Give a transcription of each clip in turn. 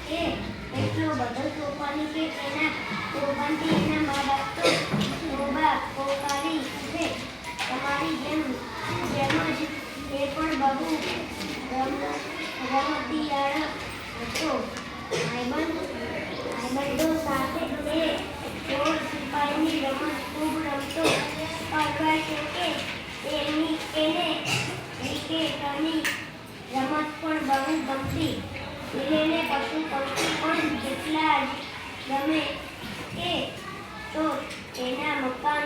એ એટલો બધો તોફાની કે તેના તોફાનથી એના મા બાપ તો તોબા પોકારી ઉઠે. તમારી જેમ જ એ પણ બહુ રમતિયાળ હતો. ભાઈબંધો સાથે તે ચોર સિપાહીની રમત ખૂબ રમતો. કહેવાય છે કે એને ક્રિકેટની રમત પણ બહુ ગમતી. એને પશુ પક્ષી પણ જેટલા જ ગમે એ તો એના મકાન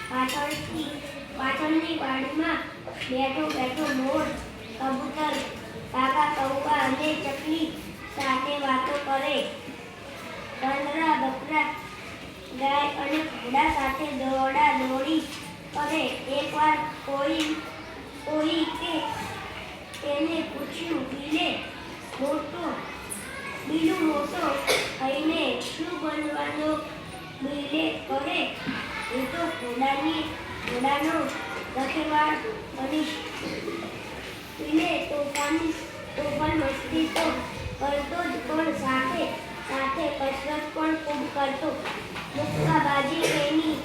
પાછળની વાડીમાં બેઠો બેઠો મોર, કબૂતર, કાકા કૌવા અને ચકલી સાથે વાતો કરે. પાંદડા, બકરા, ગાય અને ઘોડા સાથે દોડા દોડી કરે. એકવાર કોઈએ તેને પૂછ્યું, બીલું મોટો થઈને શું બનવાનો? બિલે કહે, હું તો ઘોડાનો રખેવાળ બનીશ. બિલે તોફાન મસ્તી તો કરતો જ પણ સાથે કસરત પણ ખૂબ કરતો. મુક્કાબાજી એની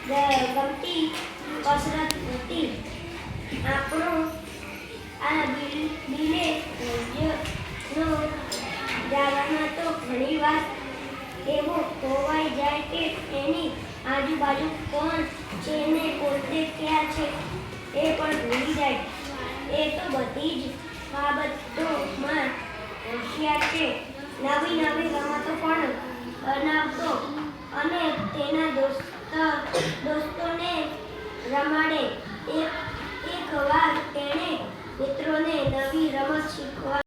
ગમતી કસરત હતી. આપણો આ બિલે નો જાવામાં તો ઘણીવાર એવો ખોવાઈ જાય કે એની આજુબાજુ કોણ છે ને પોતે ક્યાં છે એ પણ ભૂલી જાય. એ તો બધી જ બાબતોમાં હોશિયાર છે. નવી નવી રમતો પણ બનાવતો અને તેના દોસ્તોને રમાડે. એક વાર તેણે મિત્રોને નવી રમત શીખવા